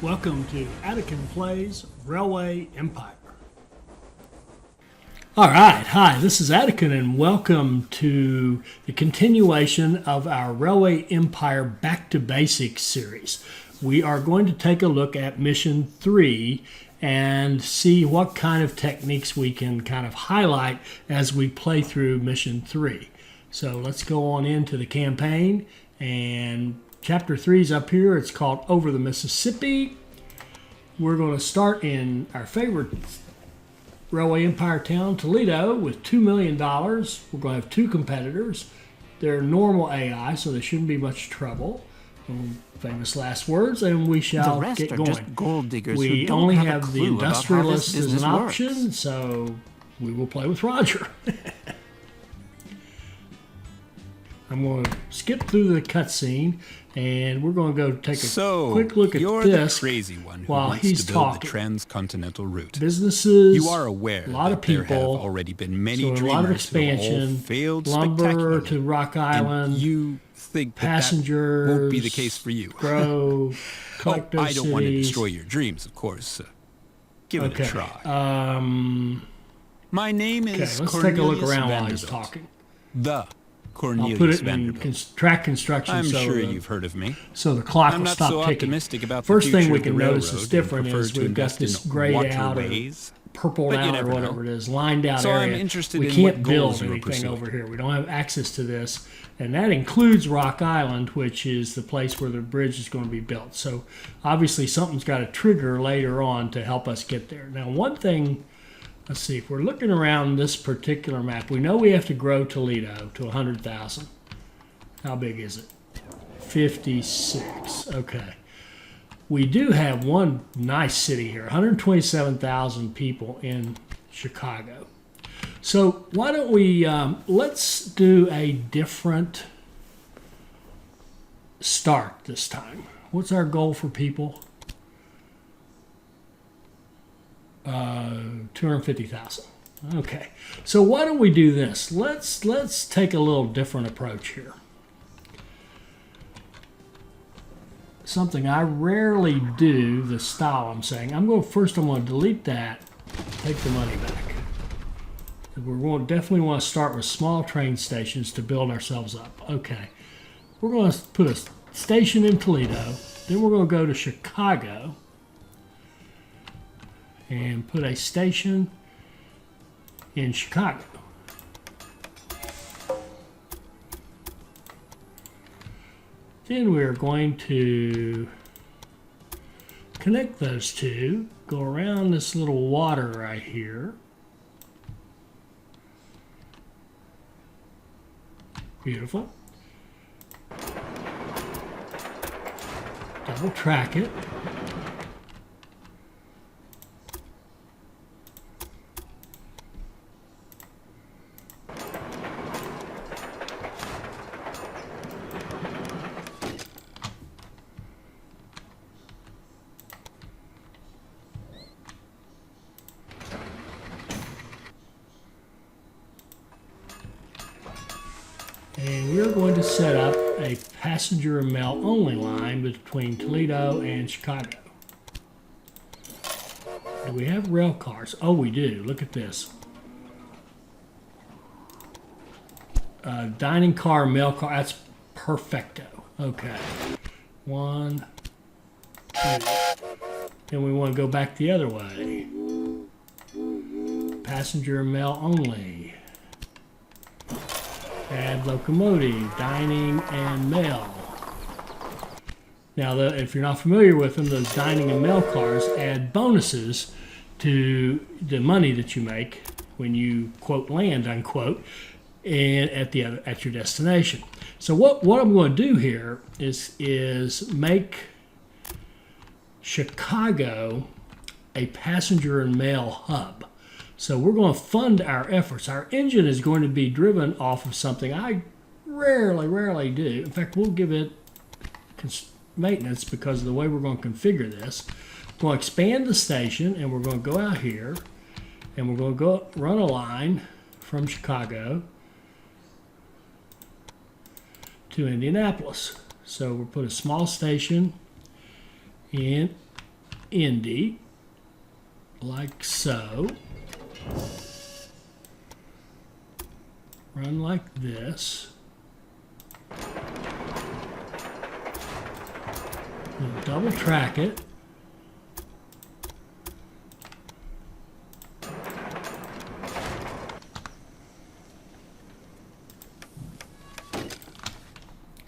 Welcome to Attican Plays Railway Empire. All right, hi, this is Attican, and welcome to the continuation of our Railway Empire Back to Basics series. We are going to take a look at Mission 3 and see what kind of techniques we can kind of highlight as we play through Mission 3. So let's go on into the campaign, and Chapter 3 is up here. It's called Over the Mississippi. We're going to start in our favorite Railway Empire town, Toledo, with $2 million. We're going to have two competitors. They're normal AI, so there shouldn't be much trouble. Famous last words, and we shall the rest get are going. Just gold diggers We who don't only have have a the clue about how this industrialist as business an works. option, so we will play with Roger. I'm going to skip through the cutscene, and we're going to go take a quick look at you're this the crazy one who while wants he's to build talking. the transcontinental route. Businesses, You are aware a lot of that there people, have already been many so a dreamers lot of who have all expansion, failed lumber spectacularly, to Rock Island, and you think that passengers, that won't be the case for you. grow, collect I don't want to cities. destroy your dreams, of course. Give it a try. My name Okay, is let's Cornelius take a look around while he's Vanderbilt. talking. The Cornelius I'll put it in Vanderbilt. track construction I'm so sure the, you've heard of me. so the clock I'm will not stop so ticking. optimistic about First the thing future we of can the notice railroad is different and is prefer to we've got invest this in grayed out or waterways. purpled But you out or never whatever know. it is, lined out So I'm area. interested We in can't what build goals you are anything pursuing. over here. We don't have access to this, and that includes Rock Island, which is the place where the bridge is going to be built. So obviously something's got to trigger later on to help us get there. Now, one thing, let's see, if we're looking around this particular map, we know we have to grow Toledo to 100,000. How big is it? 56. Okay. We do have one nice city here, 127,000 people in Chicago. So why don't we, let's do a different start this time. What's our goal for people? 250,000. Okay. So why don't we do this? Let's take a little different approach here. Something I rarely do, the style I'm saying. I'm going to delete that, take the money back. We're going to definitely want to start with small train stations to build ourselves up. Okay. We're going to put a station in Toledo. Then we're going to go to Chicago and put a station in Chicago. Then we're going to connect those two, go around this little water right here. Beautiful. Double track it. And we're going to set up a passenger and mail only line between Toledo and Chicago. Do we have rail cars? Oh, we do. Look at this. Dining car, mail car. That's perfecto. Okay. 1, 2. Then we want to go back the other way. Passenger and mail only. Add locomotive, dining, and mail. Now, if you're not familiar with them, those dining and mail cars add bonuses to the money that you make when you, quote, land, unquote, and at your destination. So what I'm going to do here is make Chicago a passenger and mail hub. So we're going to fund our efforts. Our engine is going to be driven off of something I rarely do. In fact, we'll give it maintenance because of the way we're going to configure this. We're going to expand the station, and we're going to go out here, and we're going to go run a line from Chicago to Indianapolis. So we'll put a small station in Indy, like so. Run like this. We'll double track it.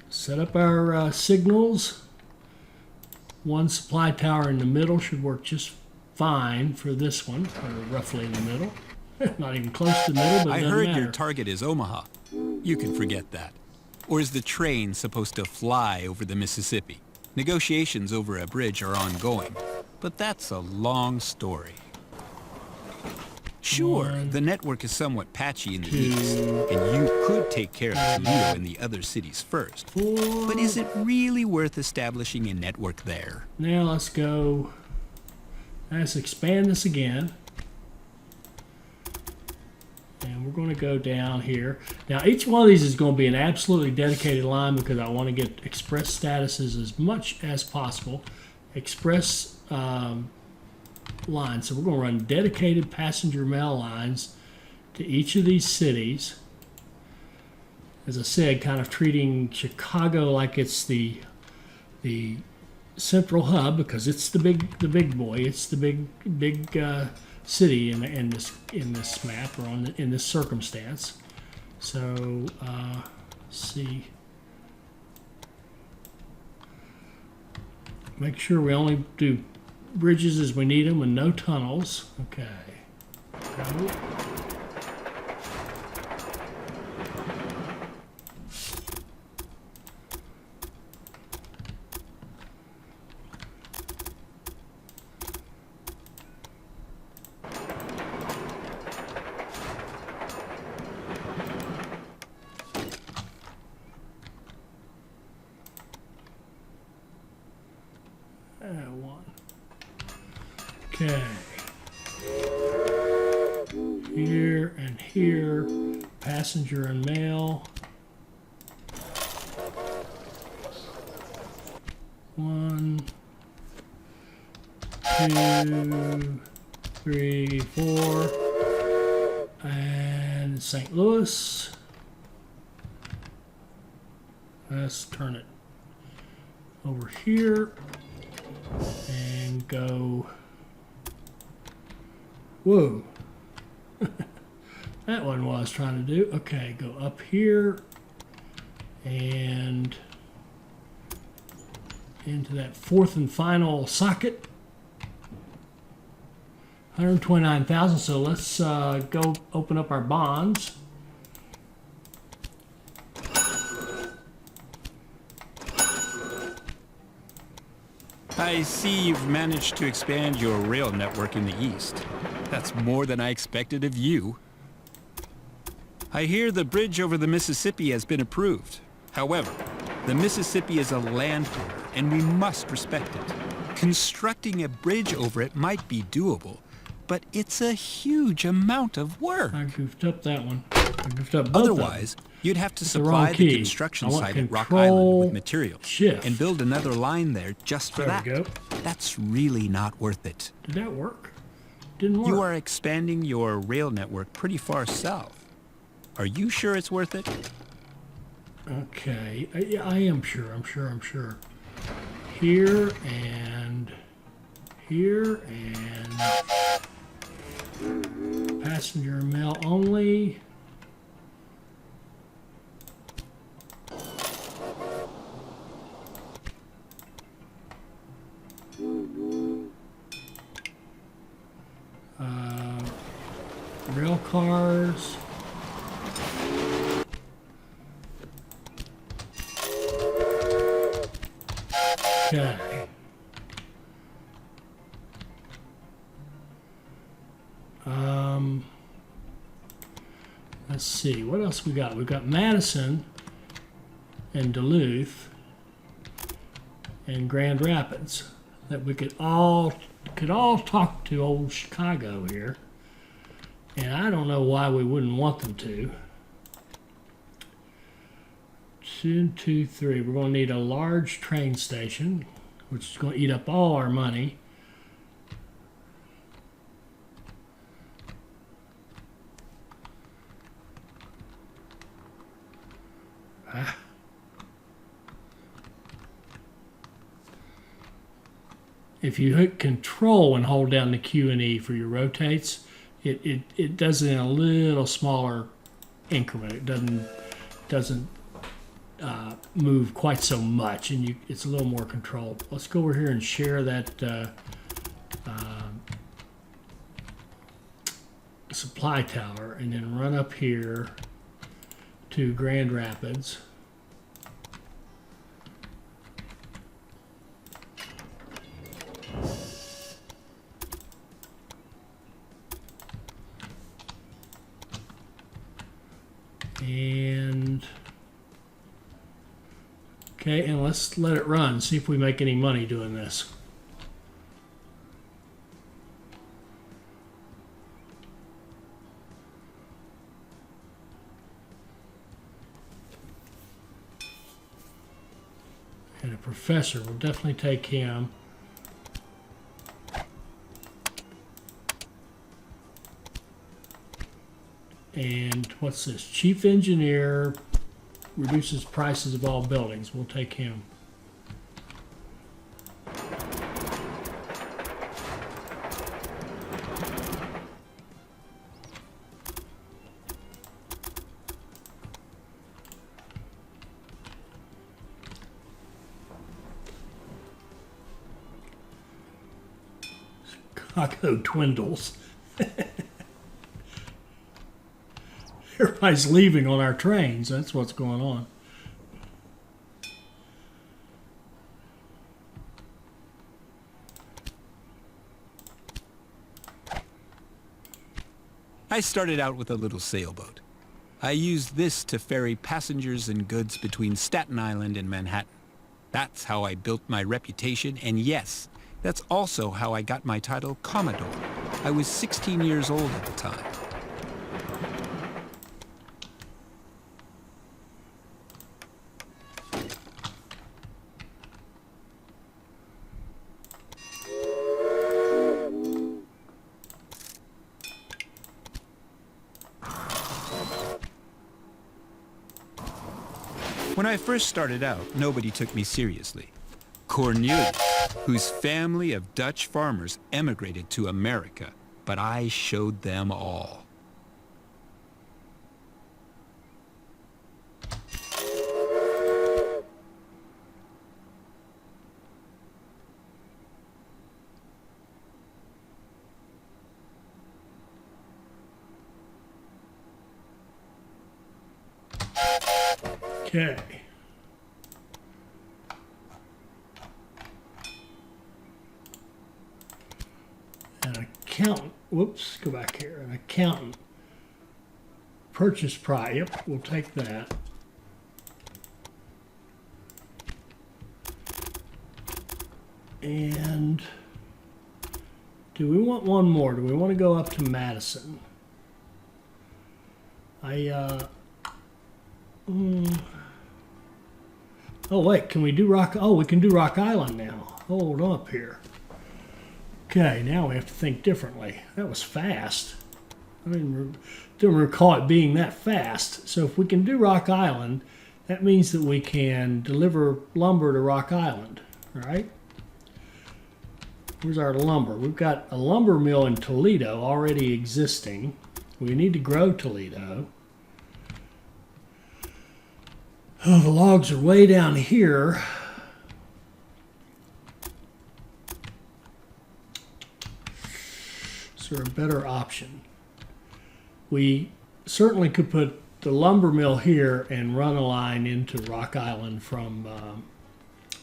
Set up our signals. One supply tower in the middle should work just fine for this one, or roughly in the middle. Not even close to the middle, but it I doesn't heard matter. your target is Omaha. You can forget that. Or is the train supposed to fly over the Mississippi? Negotiations over a bridge are ongoing, but that's a long story. Sure, One, the network is somewhat patchy in the two, east, and you could take care of Toledo and the other cities first. four. But is it really worth establishing a network there? Now let's go. Let's expand this again. And we're going to go down here. Now each one of these is going to be an absolutely dedicated line because I want to get express statuses as much as possible. Express lines. So we're going to run dedicated passenger mail lines to each of these cities. As I said, kind of treating Chicago like it's the central hub because it's the big boy. It's the big city in this map or in this circumstance. So let's see. Make sure we only do bridges as we need them and no tunnels. Okay. Go. One. Okay. Here and here, passenger and mail. 1, 2, 3, 4, and St. Louis. Let's turn it over here and go. Whoa. That wasn't what I was trying to do. Okay, go up here and into that fourth and final socket. 129,000. So let's go open up our bonds. I see you've managed to expand your rail network in the east. That's more than I expected of you. I hear the bridge over the Mississippi has been approved. However, the Mississippi is a land border, and we must respect it. Constructing a bridge over it might be doable, but it's a huge amount of work. I goofed up that one. I goofed up both Otherwise, of them. you'd have to It's the wrong supply the key. construction I want site at Rock Control, Island with materials Shift. and build another line there just for There that. we go. That's really not worth it. Did that work? Didn't work. You are expanding your rail network pretty far south. Are you sure it's worth it? Okay, I am sure. I'm sure. Here and here and passenger mail only. Rail cars. Okay. Let's see, what else we got? We've got Madison and Duluth and Grand Rapids that we could all talk to old Chicago here. And I don't know why we wouldn't want them to. 2, 2, 3. We're going to need a large train station, which is going to eat up all our money. if you hit Control and hold down the Q and E for your rotates, it does it in a little smaller increment. It doesn't move quite so much, and it's a little more controlled. Let's go over here and share that supply tower, and then run up here to Grand Rapids. And okay, and let's let it run, see if we make any money doing this. And a professor, we'll definitely take him. And what's this? Chief engineer reduces prices of all buildings. We'll take him. Chicago dwindles. Everybody's leaving on our trains. That's what's going on. I started out with a little sailboat. I used this to ferry passengers and goods between Staten Island and Manhattan. That's how I built my reputation, and yes, that's also how I got my title Commodore. I was 16 years old at the time. When I first started out, nobody took me seriously. Cornelius, whose family of Dutch farmers emigrated to America, but I showed them all. Okay. An accountant, whoops, go back here. An accountant. Purchase price, yep, we'll take that. And do we want one more? Do we want to go up to Madison? Oh wait, can we do Rock? Oh, we can do Rock Island now. Hold up here. Okay, now we have to think differently. That was fast. I didn't recall it being that fast. So if we can do Rock Island, that means that we can deliver lumber to Rock Island, right? Where's our lumber? We've got a lumber mill in Toledo already existing. We need to grow Toledo. Oh, the logs are way down here. Is there a better option? We certainly could put the lumber mill here and run a line into Rock Island from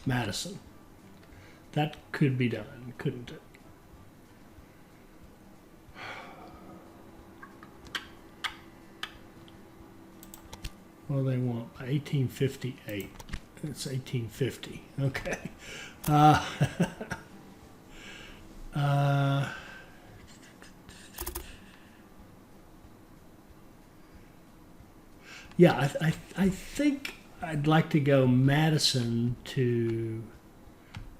Madison. That could be done, couldn't it? What do they want? 1858. It's 1850. Okay. Yeah, I think I'd like to go Madison to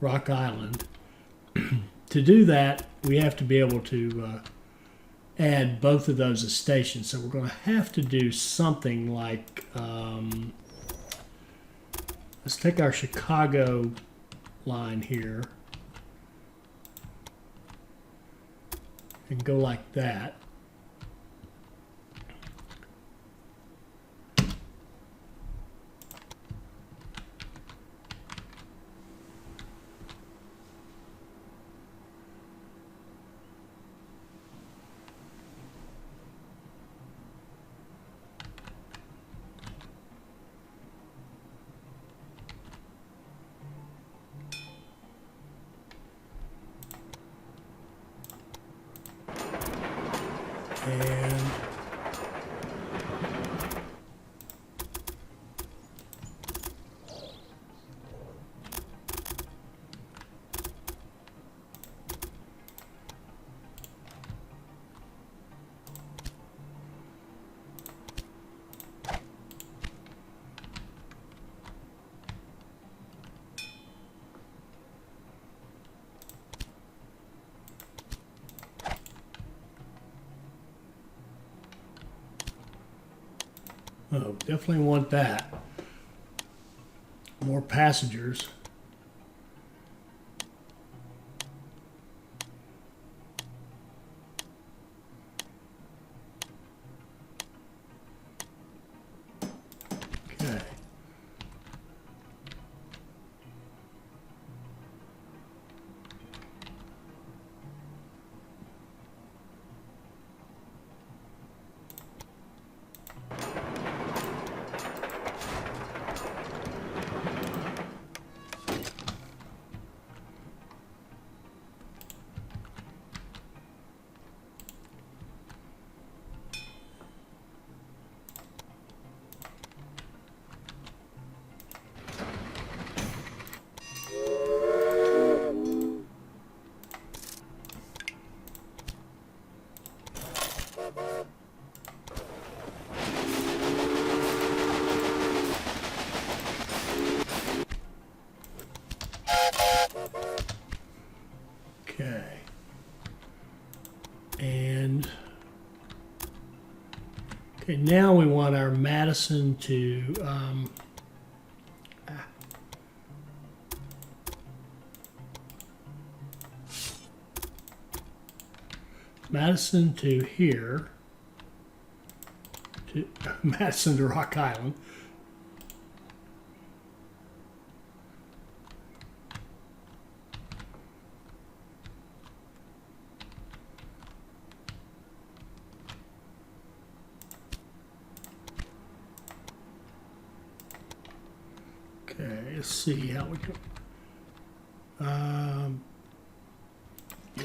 Rock Island. To do that, we have to be able to add both of those as stations. So we're going to have to do something like, let's take our Chicago line here and go like that. And oh, definitely want that. More passengers. Okay. Okay. And okay, now we want our Madison to Madison to here, to Madison to Rock Island. Okay, let's see how we can. Yeah.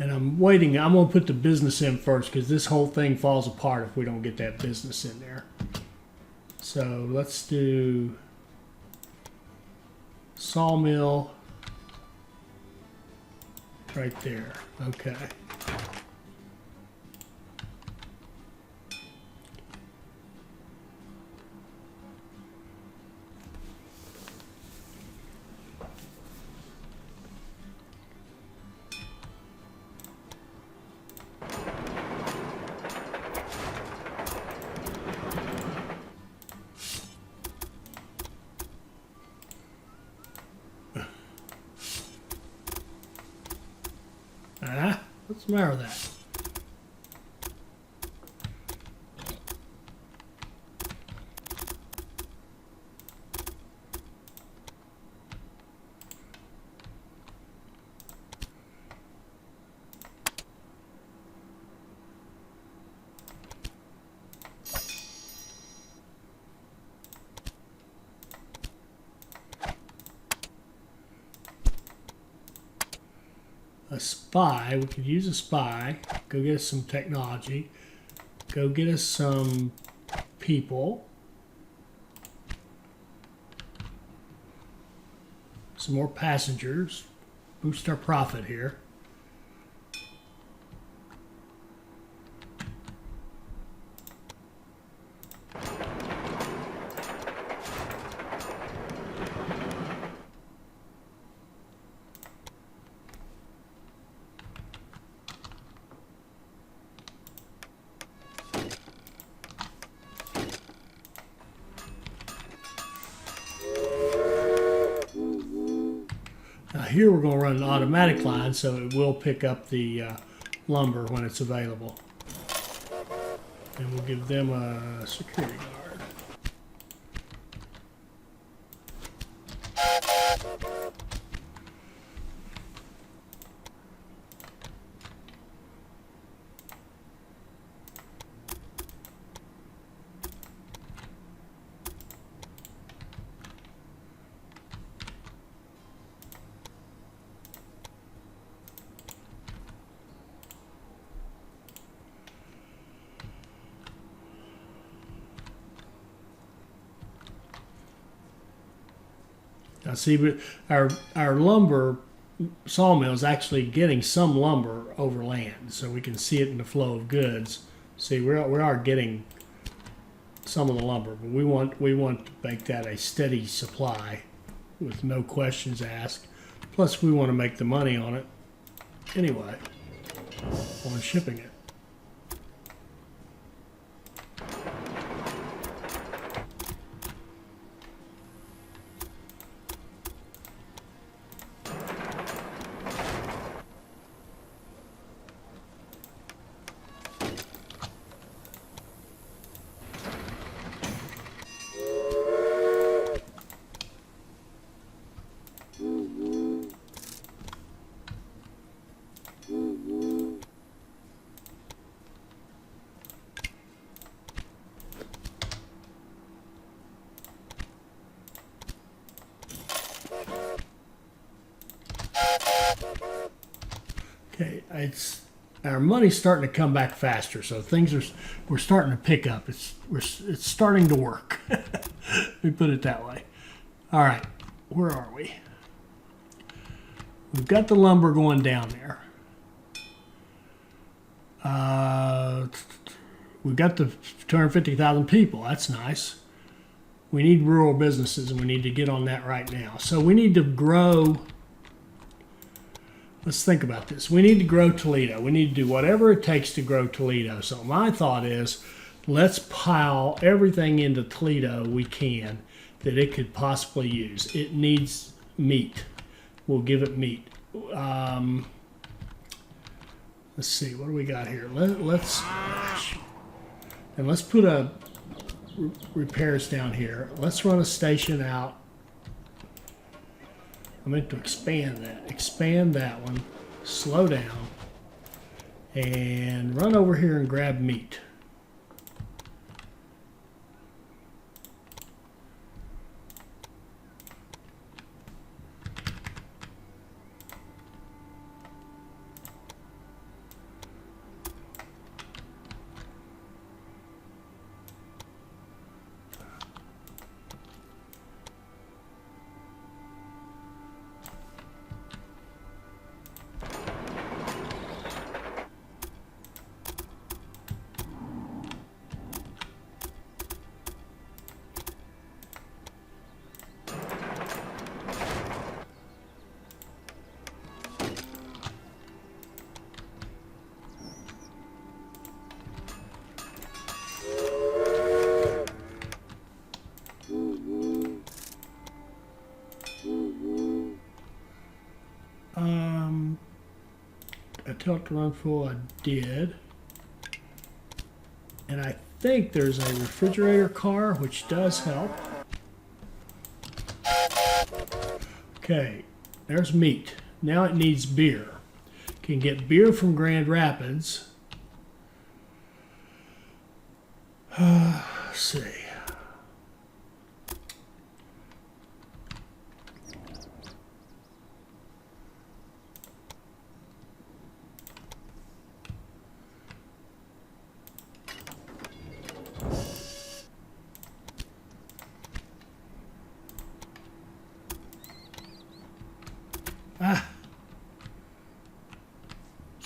And I'm waiting. I'm going to put the business in first because this whole thing falls apart if we don't get that business in there. So let's do sawmill right there. Okay. What's the matter with that? a spy. We could use a spy. Go get us some technology. Go get us some people. Some more passengers. Boost our profit here. Here we're going to run an automatic line, so it will pick up the lumber when it's available. And we'll give them a security guard. Now see, but our lumber sawmill is actually getting some lumber over land, so we can see it in the flow of goods. See, we are getting some of the lumber, but we want to make that a steady supply with no questions asked. Plus, we want to make the money on it anyway on shipping it. Okay, our money's starting to come back faster, so we're starting to pick up. It's starting to work. Let me put it that way. All right, where are we? We've got the lumber going down there. We've got the 250,000 people. That's nice. We need rural businesses, and we need to get on that right now. So we need to grow. Let's think about this. We need to grow Toledo. We need to do whatever it takes to grow Toledo. So my thought is, let's pile everything into Toledo we can that it could possibly use. It needs meat. We'll give it meat. Let's see, what do we got here? Let's put a repairs down here. Let's run a station out. I meant to expand that. Expand that one. Slow down. And run over here and grab meat. I tilt to run full, I did. And I think there's a refrigerator car, which does help. Okay, there's meat. Now it needs beer. Can get beer from Grand Rapids. Let's see.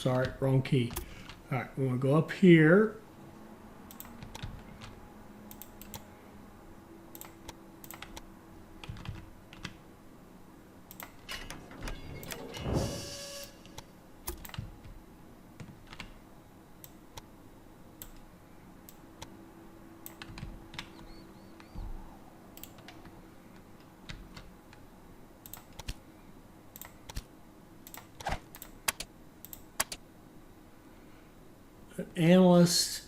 sorry, wrong key. All right, we're going to go up here. Analysts.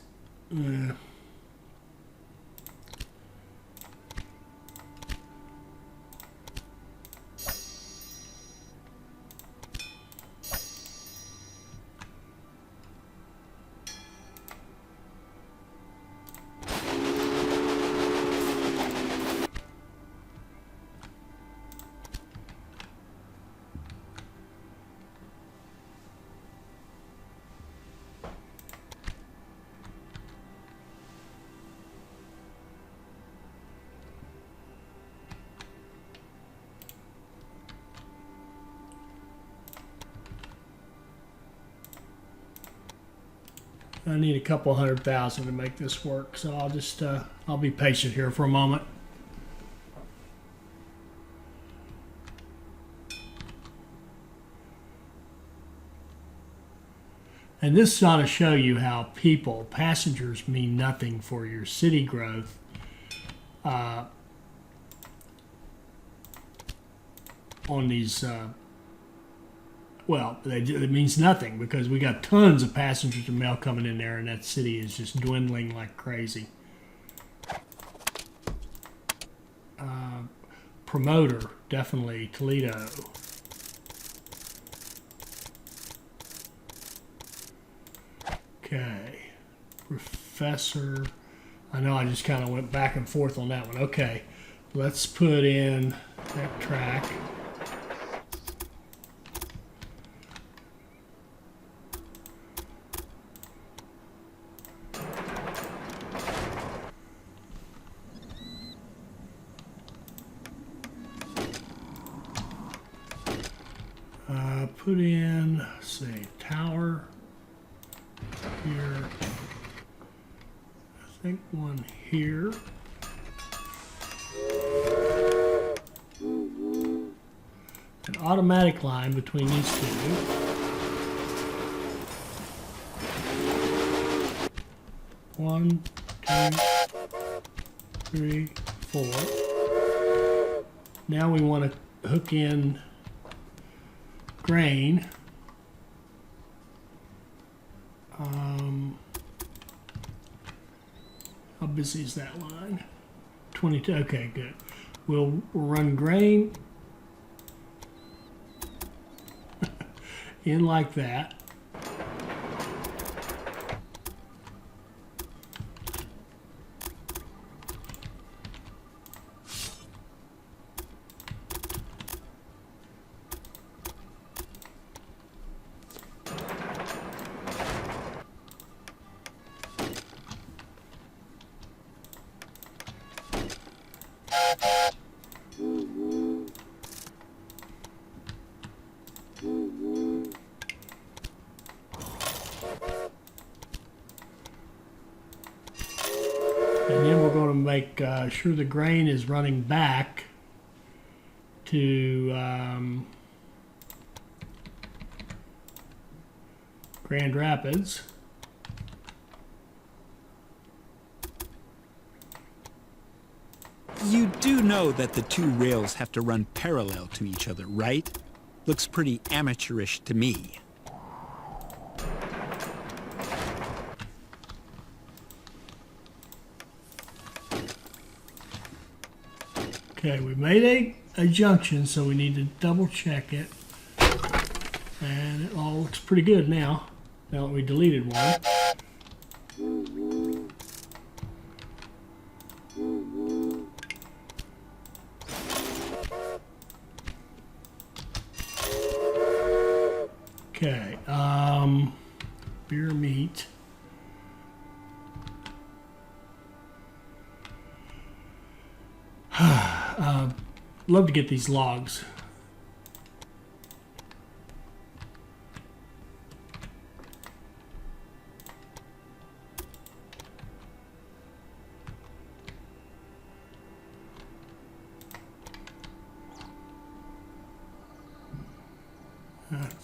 I need a couple 100,000 to make this work, so I'll just I'll be patient here for a moment. And this ought to show you how passengers mean nothing for your city growth. On these, well, it means nothing because we got tons of passengers and mail coming in there, and that city is just dwindling like crazy. Promoter, definitely Toledo. Okay, professor. I know I just kind of went back and forth on that one. Okay, let's put in that track. Put in, say, tower here. I think one here. An automatic line between these two. One, two, three, four. Now we want to hook in grain. How busy is that line? 22. Okay, good. We'll run grain in like that. And then we're going to make sure the grain is running back to Grand Rapids. You do know that the two rails have to run parallel to each other, right? Looks pretty amateurish to me. Okay, we made a junction, so we need to double check it. And it all looks pretty good now that we deleted one. Okay, beer meat. Love to get these logs.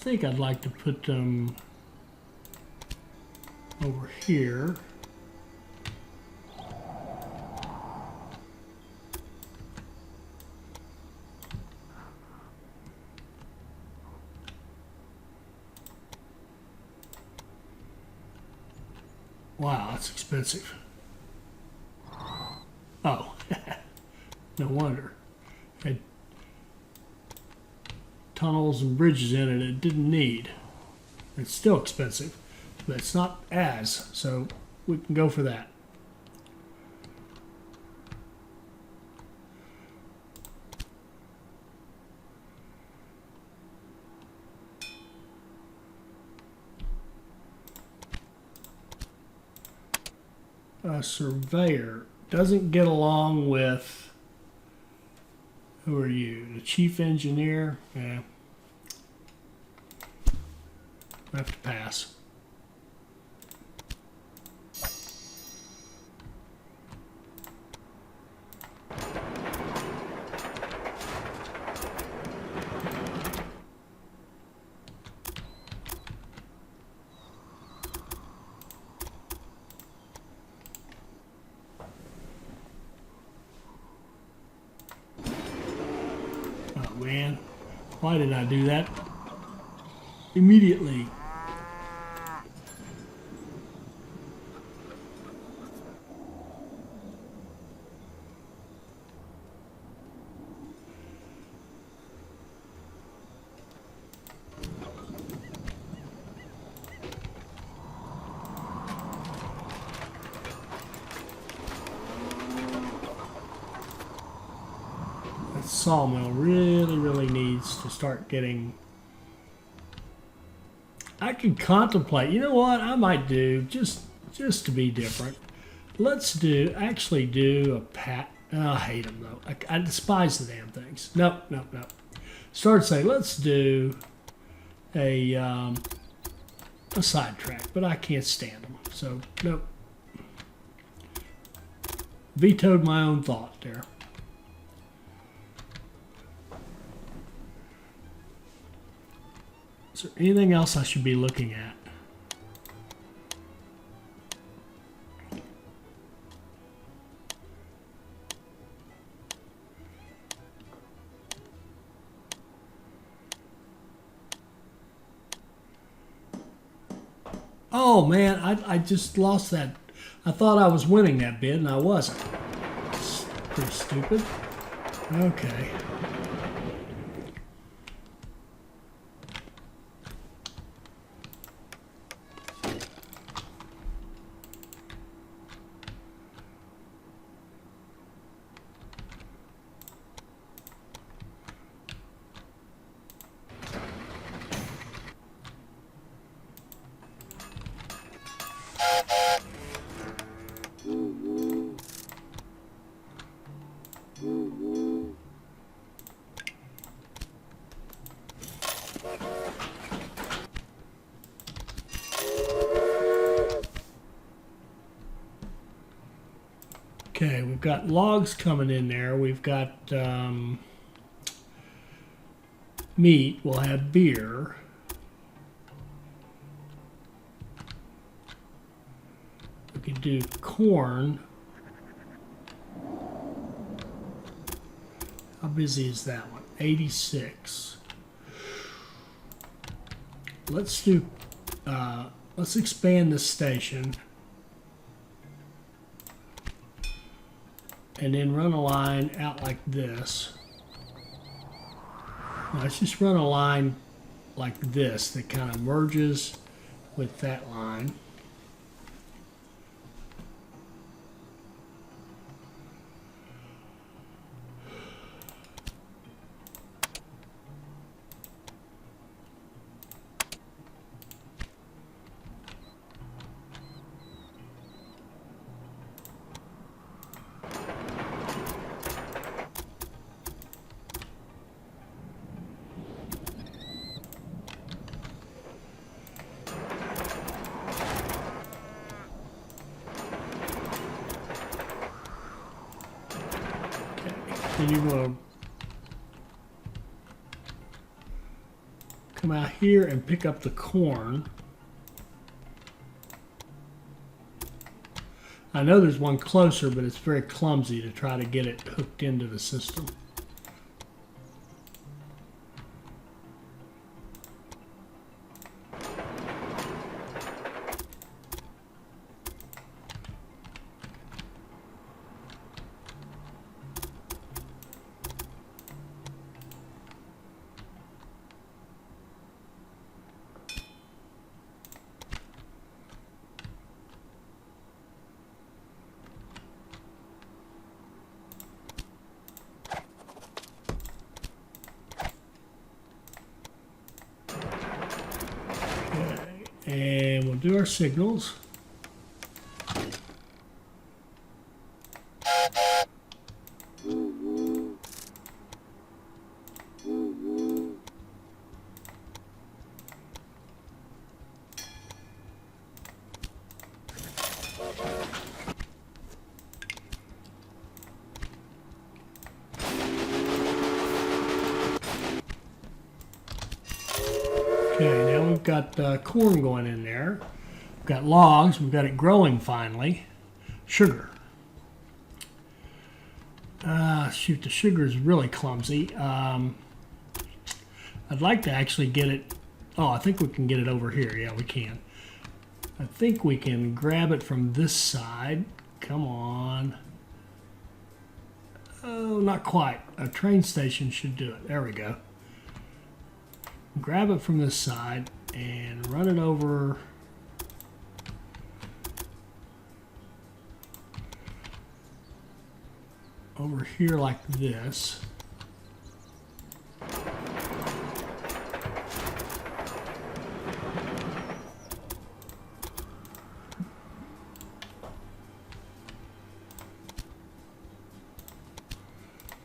think I'd like to put them over here. Wow, that's expensive. Oh, no wonder. Had tunnels and bridges in it didn't need. It's still expensive, but it's not as, so we can go for that. A surveyor doesn't get along with, who are you? The chief engineer? Yeah. I have to pass. Man, why did I do that immediately? Sawmill really needs to start getting. I could contemplate, you know what I might do, just to be different. Let's actually do a pat. I hate them though. I despise the damn things. Nope. Start saying let's do a sidetrack, but I can't stand them. So nope. Vetoed my own thought there. Is there anything else I should be looking at? Oh man, I just lost that. I thought I was winning that bid and I wasn't. It's pretty stupid. Okay. Okay, we've got logs coming in there. We've got meat. We'll have beer. We can do corn. How busy is that one? 86. Let's do. Let's expand this station. And then run a line out like this. Let's just run a line like this that kind of merges with that line. Then you want to come come out here and pick up the corn. I know there's one closer, but it's very clumsy to try to get it hooked into the system. And we'll do our signals. Okay, now we've got corn going in there. We've got logs. We've got it growing finally. Sugar. Shoot, the sugar is really clumsy. I'd like to actually get it. Oh, I think we can get it over here. Yeah, we can. I think we can grab it from this side. Come on. Oh, not quite. A train station should do it. There we go. Grab it from this side and run it over here like this.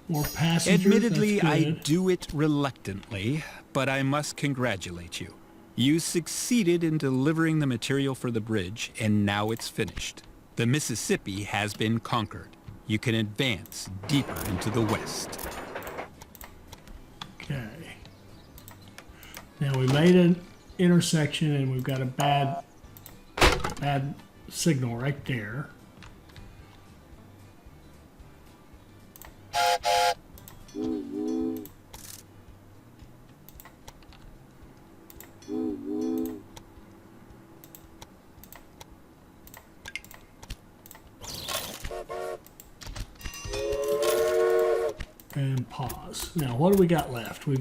More passengers. Admittedly, that's I good. do it reluctantly, but I must congratulate you. You succeeded in delivering the material for the bridge, and now it's finished. The Mississippi has been conquered. You can advance deeper into the west. Okay. Now we made an intersection and we've got a bad signal right there. And pause. Now, what do we got left? We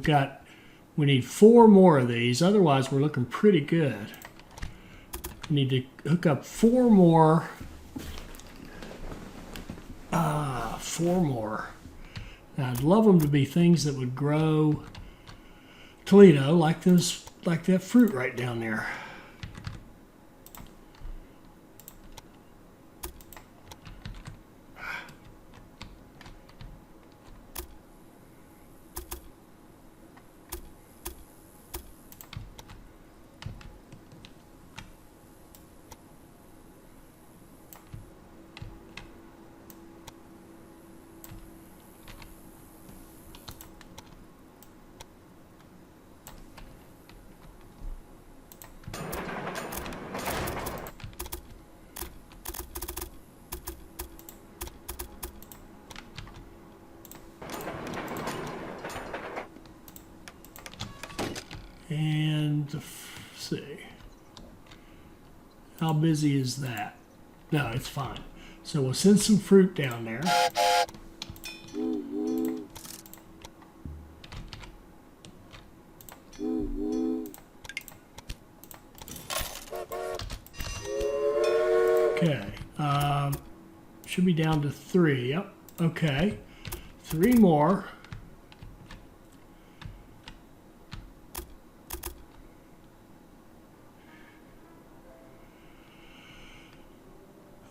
need 4 more of these. Otherwise, we're looking pretty good. We need to hook up 4 more. 4 more. Now, I'd love them to be things that would grow Toledo, like that fruit right down there. And let's see, how busy is that? No, it's fine. So we'll send some fruit down there. Okay, should be down to 3. Yep. Okay, 3 more.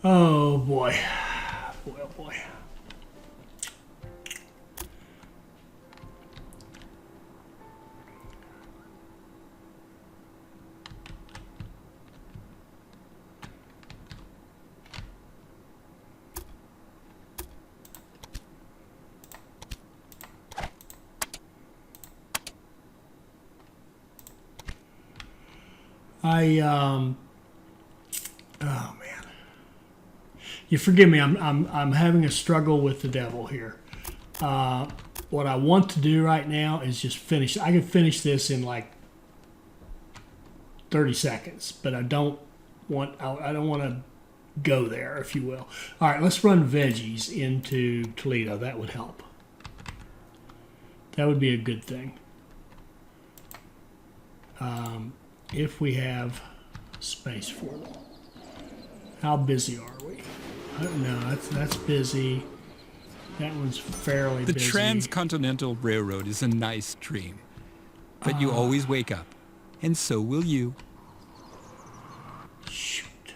Oh boy. Boy, oh boy. Oh man, you forgive me. I'm having a struggle with the devil here. What I want to do right now is just finish. I could finish this in like 30 seconds, but I don't want to go there, if you will. All right, let's run veggies into Toledo. That would help. That would be a good thing. If we have space for them. How busy are we? No, that's busy. That one's fairly busy. The Transcontinental Railroad is a nice dream. But you always wake up. And so will you. Shoot.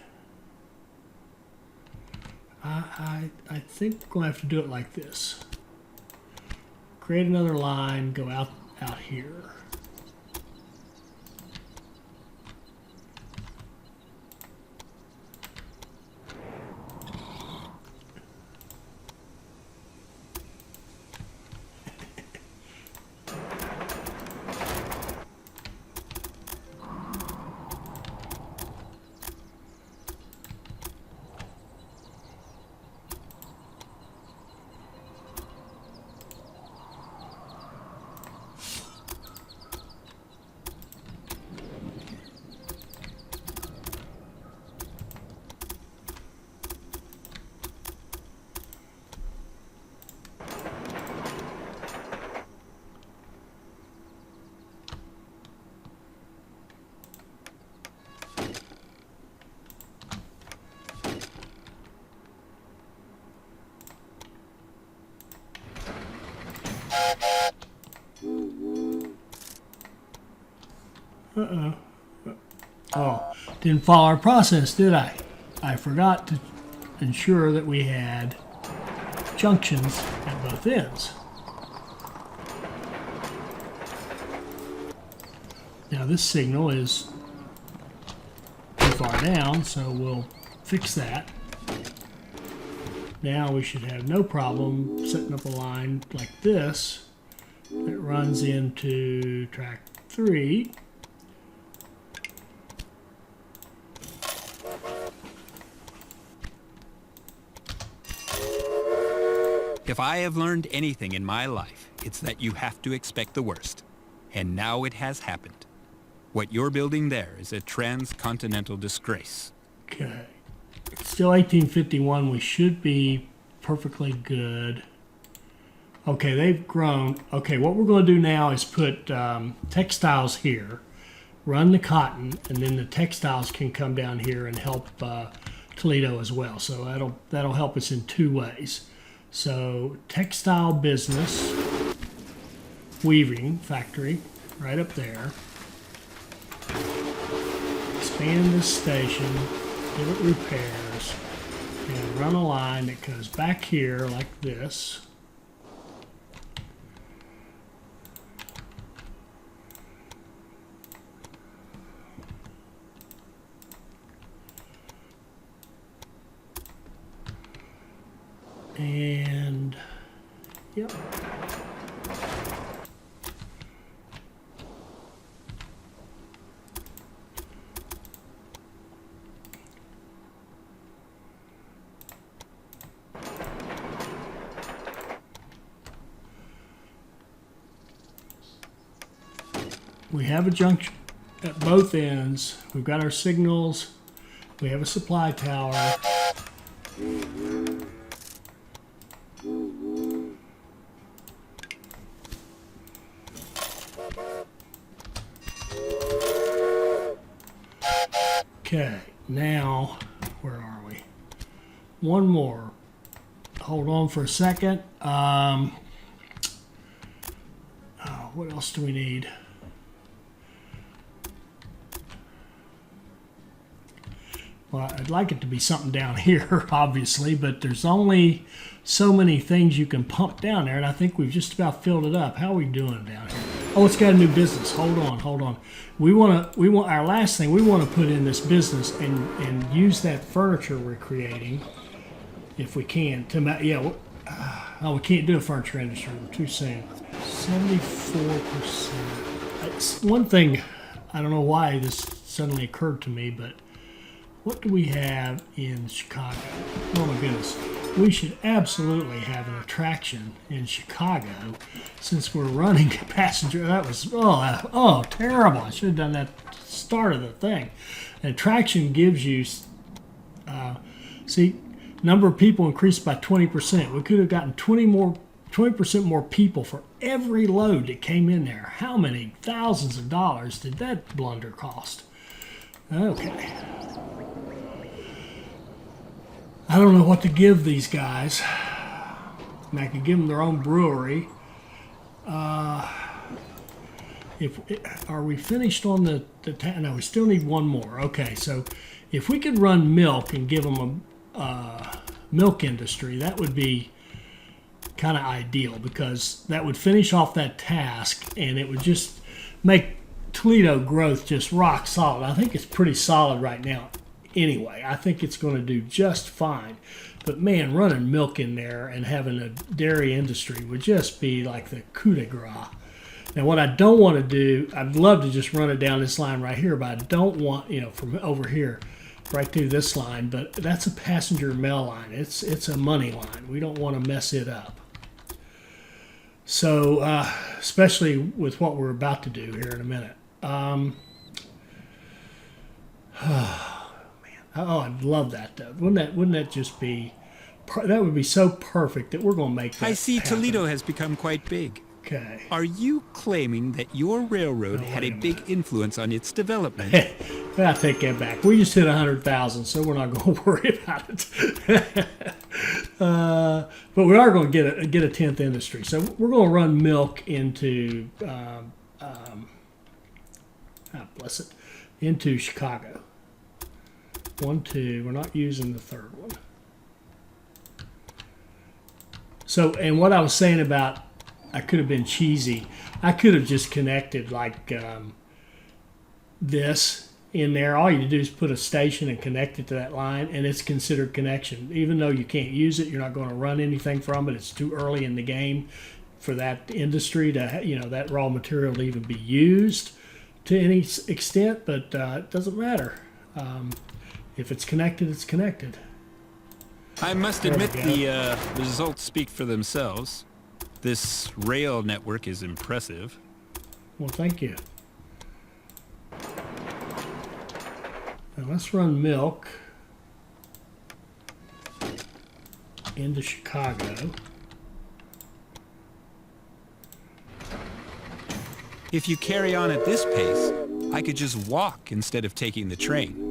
I think we're going to have to do it like this. Create another line, go out here. Oh, didn't follow our process, did I? I forgot to ensure that we had junctions at both ends. Now this signal is too far down, so we'll fix that. Now we should have no problem setting up a line like this that runs into track 3. If I have learned anything in my life, it's that you have to expect the worst. And now it has happened. What you're building there is a transcontinental disgrace. Okay. It's still 1851. We should be perfectly good. Okay, they've grown. Okay, what we're going to do now is put textiles here, run the cotton, and then the textiles can come down here and help Toledo as well. So that'll help us in 2 ways. So textile business, weaving factory, right up there. Expand this station, give it repairs, and run a line that goes back here like this. And, yep. We have a junction at both ends. We've got our signals. We have a supply tower. Okay, now, where are we? One more. Hold on for a second. What else do we need? Well, I'd like it to be something down here, obviously, but there's only so many things you can pump down there, and I think we've just about filled it up. How are we doing down here? Oh, it's got a new business. Hold on. We want our last thing. We want to put in this business and use that furniture we're creating, if we can. We can't do a furniture industry. We're too soon. 74%. It's one thing. I don't know why this suddenly occurred to me, but what do we have in Chicago? Oh my goodness. We should absolutely have an attraction in Chicago since we're running passenger. That was, terrible. I should have done that at the start of the thing. An attraction gives you, number of people increased by 20%. We could have gotten 20% more people for every load that came in there. How many thousands of dollars did that blunder cost? Okay. I don't know what to give these guys. And I could give them their own brewery. Are we finished on the no, we still need one more. Okay, so if we could run milk and give them a milk industry, that would be kind of ideal, because that would finish off that task and it would just make Toledo growth just rock solid. I think it's pretty solid right now. Anyway, I think it's going to do just fine. But man, running milk in there and having a dairy industry would just be like the coup de grace. Now, what I don't want to do, I'd love to just run it down this line right here, but I don't want, from over here right through this line. But that's a passenger mail line. It's a money line. We don't want to mess it up. So, especially with what we're about to do here in a minute. Oh, I'd love that though. Wouldn't that just be? That would be so perfect that we're going to make that I see happen. Toledo has become quite big. Okay. Are you claiming that your railroad had a big influence on its development? I'll take that back. We just hit 100,000, so we're not going to worry about it. But we are going to get a 10th industry. So we're going to run milk into into Chicago. 1, 2. We're not using the third one. So, and what I was saying about, I could have been cheesy. I could have just connected like this in there. All you do is put a station and connect it to that line, and it's considered connection. Even though you can't use it, you're not going to run anything from it. It's too early in the game for that industry to, that raw material to even be used to any extent. But it doesn't matter. If it's connected, it's connected. I must admit the results speak for themselves. This rail network is impressive. Well, thank you. Now let's run milk into Chicago. If you carry on at this pace, I could just walk instead of taking the train.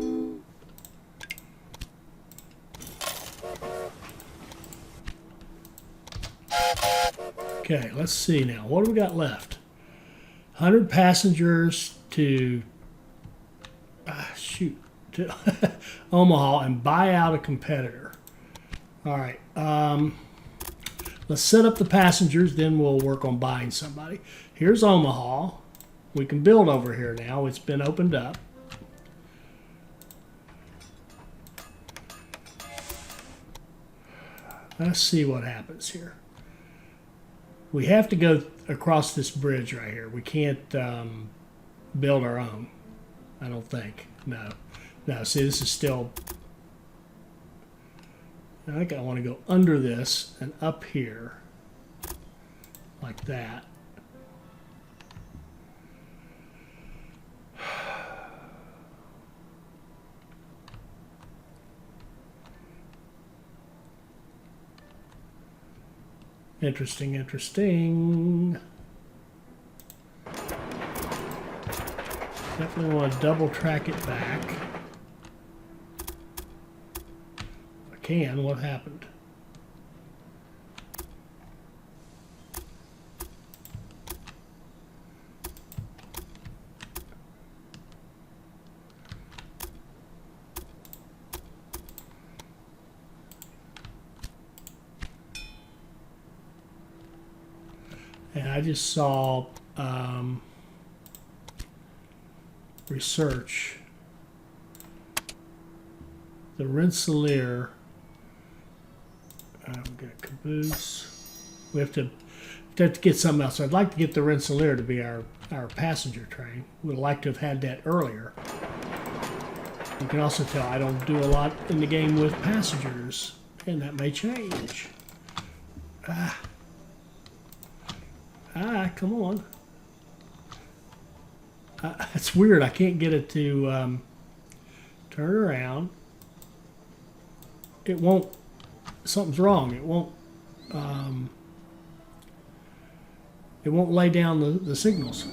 Okay, let's see now. What do we got left? 100 passengers to to Omaha and buy out a competitor. All right. Let's set up the passengers, then we'll work on buying somebody. Here's Omaha. We can build over here now. It's been opened up. Let's see what happens here. We have to go across this bridge right here. We can't build our own, I don't think. No. See, this is still... I think I want to go under this and up here, like that. Interesting. Definitely want to double track it back. If I can, what happened? And I just saw research the Rensselaer. We've got caboose. We have to get something else. So I'd like to get the Rensselaer to be our passenger train. Would like to have had that earlier. You can also tell I don't do a lot in the game with passengers, and that may change. Come on. It's weird. I can't get it to turn around. It won't. Something's wrong. It won't. It won't lay down the signals.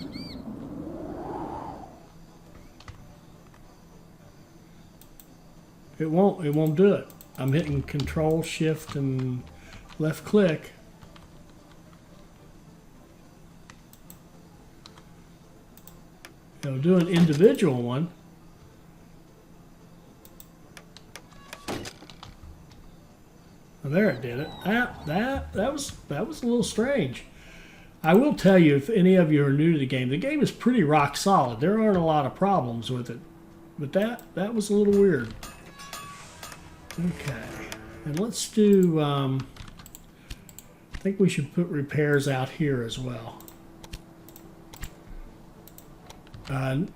It won't. It won't do it. I'm hitting Control, Shift, and left click. It'll do an individual one. Well, there it did it. That was a little strange. I will tell you, if any of you are new to the game is pretty rock solid. There aren't a lot of problems with it, but that was a little weird. Okay, and let's do. I think we should put repairs out here as well.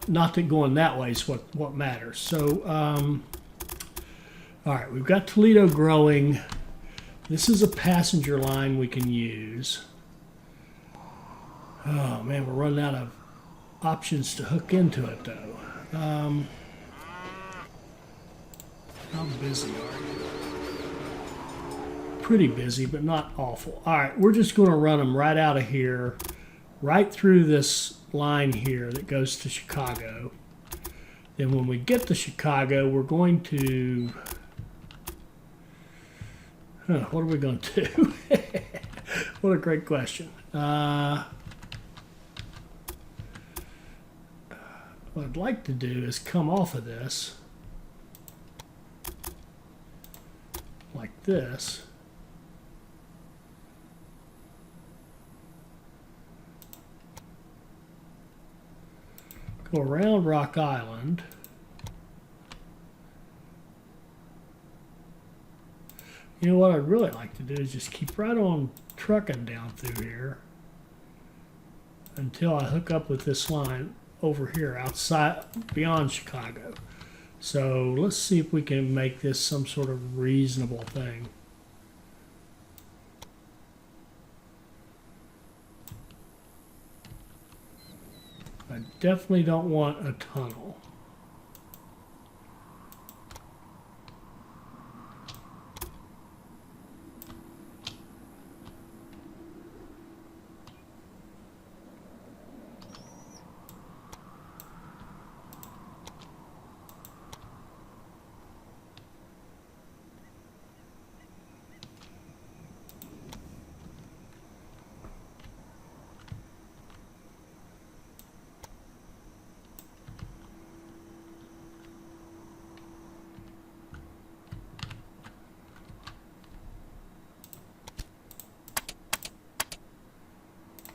Not that going that way is what matters. So, all right, we've got Toledo growing. This is a passenger line we can use. Oh man, we're running out of options to hook into it though. How busy are you? Pretty busy, but not awful. All right, we're just going to run them right out of here, right through this line here that goes to Chicago. Then when we get to Chicago, we're going to... what are we going to do? What a great question. What I'd like to do is come off of this like this. Go around Rock Island. You know what I'd really like to do is just keep right on trucking down through here until I hook up with this line over here outside beyond Chicago. So let's see if we can make this some sort of reasonable thing. I definitely don't want a tunnel.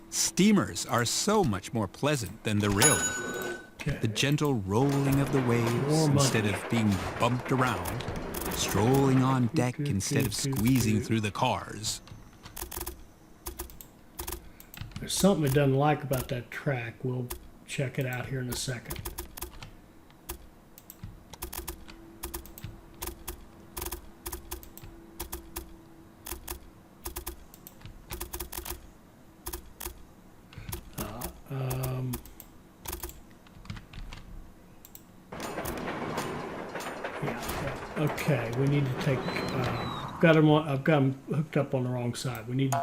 Steamers are so much more pleasant than the railway. Okay. The gentle rolling of the waves instead of being bumped around, strolling on deck instead of squeezing through the cars. There's something it doesn't like about that track. We'll check it out here in a second. Okay, we need to take. I've got them hooked up on the wrong side. I need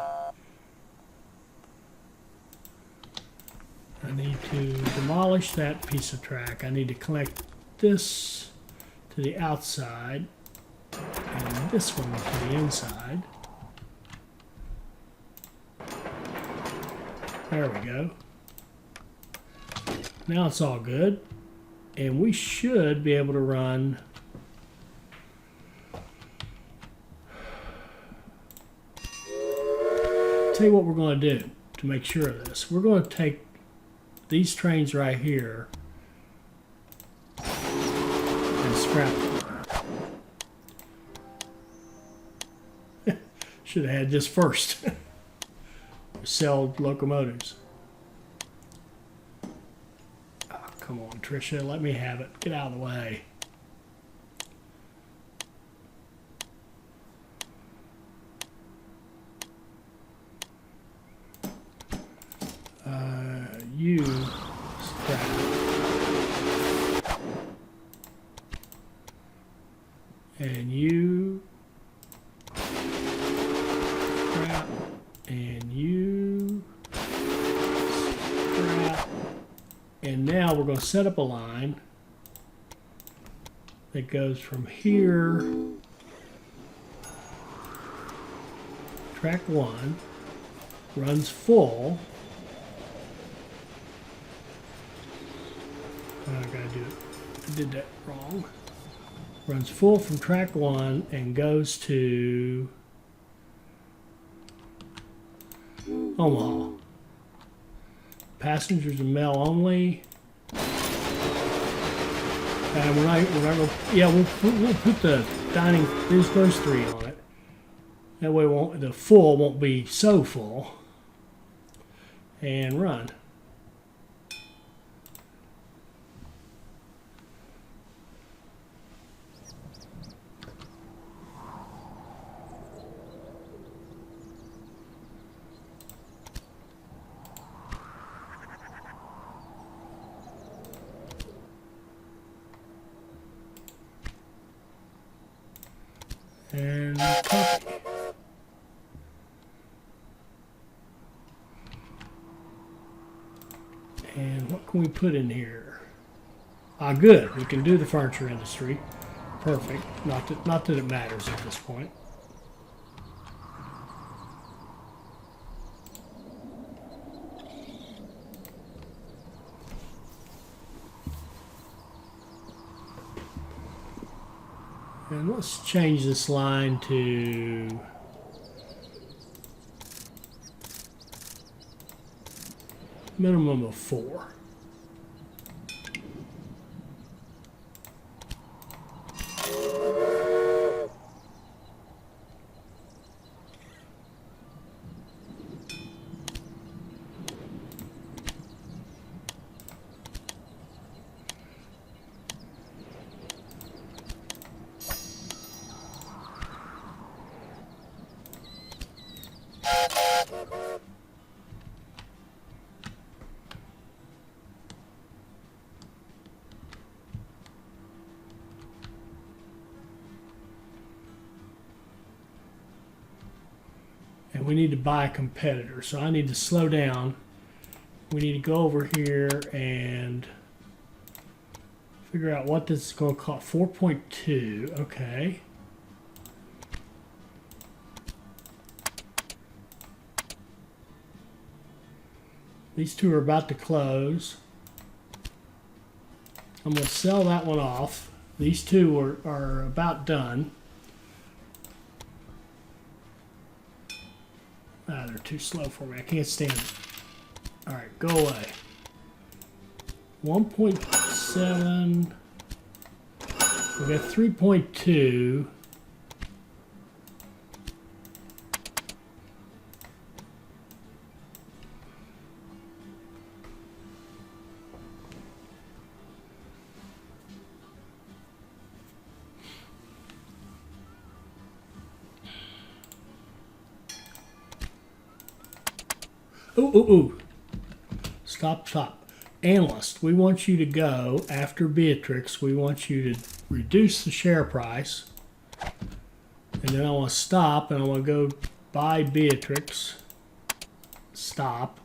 to demolish that piece of track. I need to connect this to the outside and this one to the inside. There we go. Now it's all good, and we should be able to run. Tell you what we're going to do to make sure of this. We're going to take these trains right here and scrap them. Should have had this first. Sell locomotives. Oh, come on, Tricia, let me have it. Get out of the way. and you scrap, and you scrap. And now we're going to set up a line that goes from here, track 1, runs full. I gotta do it. I did that wrong. Runs full from track 1 and goes to Omaha. Passengers and mail only. And we're not gonna, yeah, we'll put the dining, there's those 3 on it. That way the full won't be so full. And run. And copy. And what can we put in here? Ah, good. We can do the furniture industry. Perfect. Not that it matters at this point. And let's change this line to minimum of 4. And we need to buy a competitor. So I need to slow down. We need to go over here and figure out what this is going to cost. 4.2. Okay. These 2 are about to close. I'm going to sell that one off. These 2 are about done. Ah, they're too slow for me. I can't stand it. All right, go away. 1.7. We got 3.2. Ooh. Stop. Analyst, we want you to go after Beatrix. We want you to reduce the share price. And then I want to stop and I want to go buy Beatrix. Stop.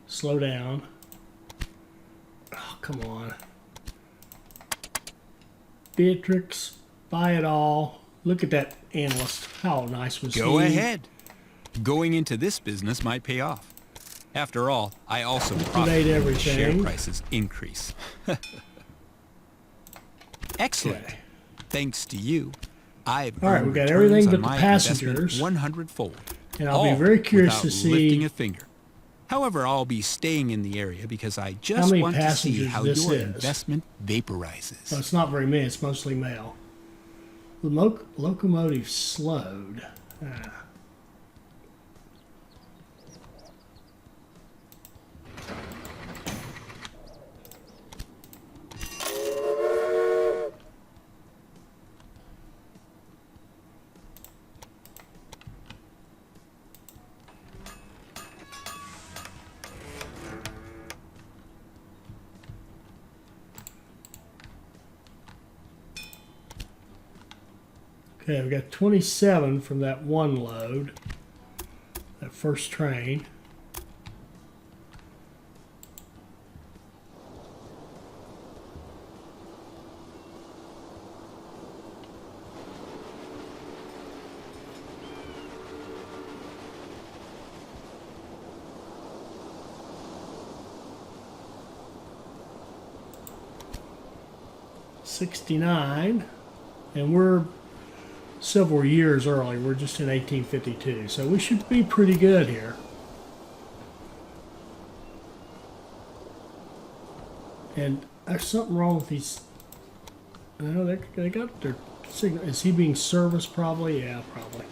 Slow down. Oh, come on. Beatrix, buy it all. Look at that analyst. How nice was he? Go ahead. Going into this business might pay off. After all, I also profit when share prices increase. Excellent. Okay. Thanks to you, I've all right, we got everything but the passengers 100-fold. And I'll be very curious to see lifting a finger. However, I'll be staying in the area because I just want to see how your investment vaporizes. Well, it's not very many. It's mostly mail. The locomotive slowed. Okay, we got 27 from that one load, that first train. '69, and we're several years early. We're just in 1852, so we should be pretty good here. And there's something wrong with these. I know they got their signal. Is he being serviced? Probably. Yeah, probably.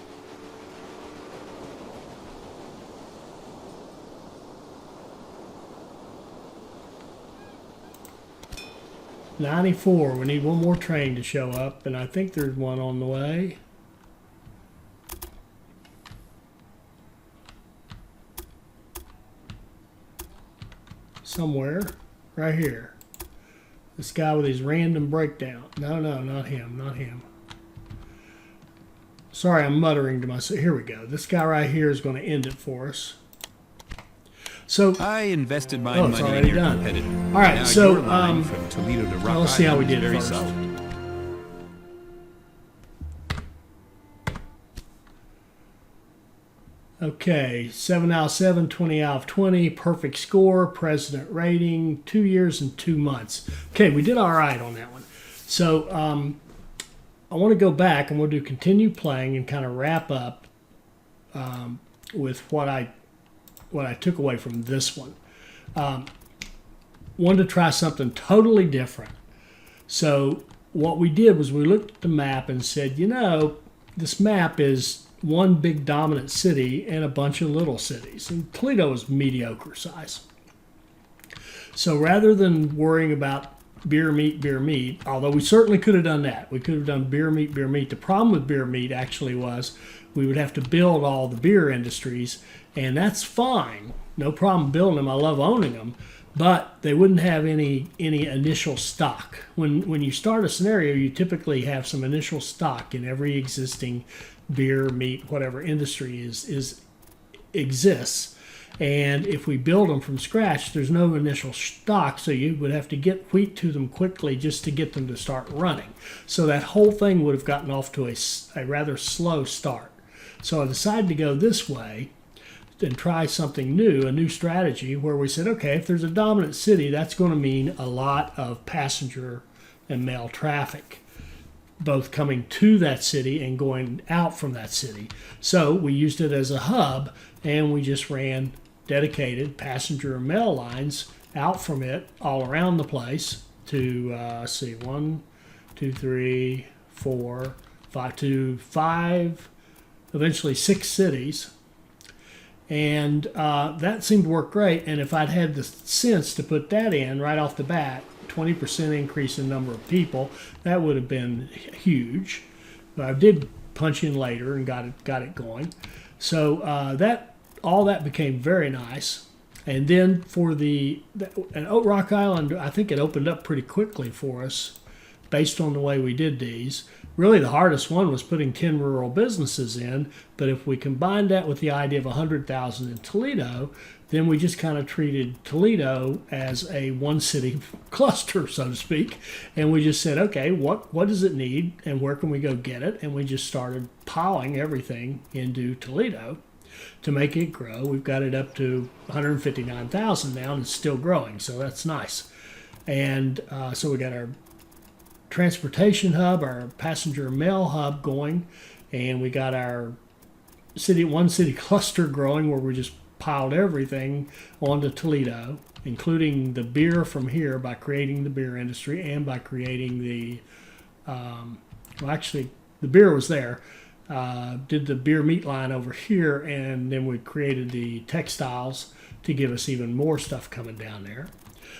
'94. We need one more train to show up, and I think there's one on the way. Somewhere. Right here. This guy with his random breakdown. No, not him. Not him. Sorry, I'm muttering to myself. Here we go. This guy right here is going to end it for us. So I invested my money in your competitor. All right, now so your line from Toledo to Rock let's see how we Island did is first. very solid. Okay, 7 out of 7, 20 out of 20, perfect score, president rating, 2 years and 2 months. Okay, we did all right on that one. So I want to go back and we'll do continue playing and kind of wrap up with what I took away from this one. Wanted to try something totally different. So what we did was we looked at the map and said, you know, this map is one big dominant city and a bunch of little cities. And Toledo is mediocre size. So rather than worrying about beer, meat, although we certainly could have done that. We could have done beer, meat. The problem with beer, meat actually was we would have to build all the beer industries, and that's fine. No problem building them. I love owning them. But they wouldn't have any initial stock. When you start a scenario, you typically have some initial stock in every existing beer, meat, whatever industry exists. And if we build them from scratch, there's no initial stock, so you would have to get wheat to them quickly just to get them to start running. So that whole thing would have gotten off to a rather slow start. So I decided to go this way and try something new, a new strategy where we said, okay, if there's a dominant city, that's going to mean a lot of passenger and mail traffic, both coming to that city and going out from that city. So we used it as a hub, and we just ran dedicated passenger and mail lines out from it all around the place to, 1, 2, 3, 4, 5, to 5, eventually 6 cities. And that seemed to work great. And if I'd had the sense to put that in right off the bat, 20% increase in number of people, that would have been huge. But I did punch in later and got it going. So all that became very nice. And then for and Rock Island, I think it opened up pretty quickly for us based on the way we did these. Really, the hardest one was putting 10 rural businesses in, but if we combined that with the idea of 100,000 in Toledo, then we just kind of treated Toledo as a one-city cluster, so to speak, and we just said, okay, what does it need, and where can we go get it? And we just started piling everything into Toledo to make it grow. We've got it up to 159,000 now, and it's still growing, so that's nice. And so we got our transportation hub, our passenger mail hub going, and we got our one city cluster growing where we just piled everything onto Toledo, including the beer from here by creating the beer industry and by creating the the beer was there. Did the beer meat line over here, and then we created the textiles to give us even more stuff coming down there.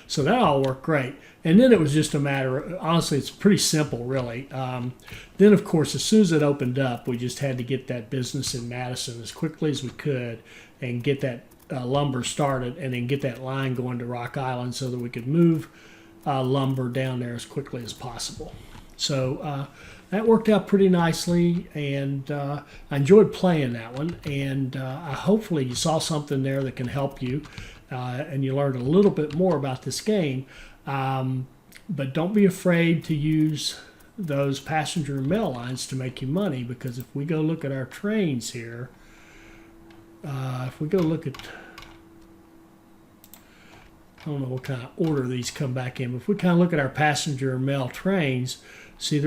So that all worked great. And then it was just a matter of, honestly, it's pretty simple, really. Then, of course, as soon as it opened up, we just had to get that business in Madison as quickly as we could and get that lumber started and then get that line going to Rock Island so that we could move lumber down there as quickly as possible. So that worked out pretty nicely, and I enjoyed playing that one. And hopefully you saw something there that can help you, and you learned a little bit more about this game. But don't be afraid to use those passenger and mail lines to make you money, because if we go look at our trains here, if we go look at, I don't know what kind of order these come back in, but if we kind of look at our passenger and mail trains, see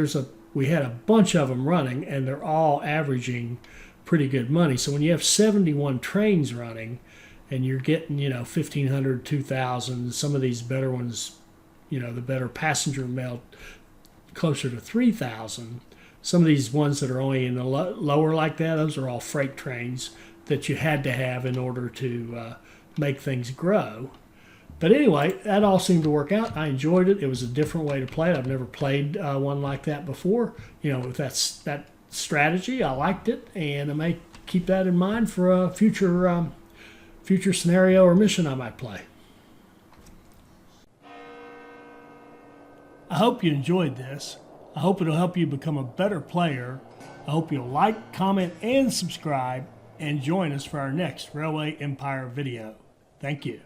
we had a bunch of them running, and they're all averaging pretty good money. So when you have 71 trains running and you're getting, 1,500, 2,000, some of these better ones, the better passenger mail closer to 3,000. Some of these ones that are only in the lower like that, those are all freight trains that you had to have in order to make things grow. But anyway, that all seemed to work out. I enjoyed it. It was a different way to play it. I've never played one like that before. With that strategy, I liked it, and I may keep that in mind for a future scenario or mission I might play. I hope you enjoyed this. I hope it'll help you become a better player. I hope you'll like, comment, and subscribe, and join us for our next Railway Empire video. Thank you.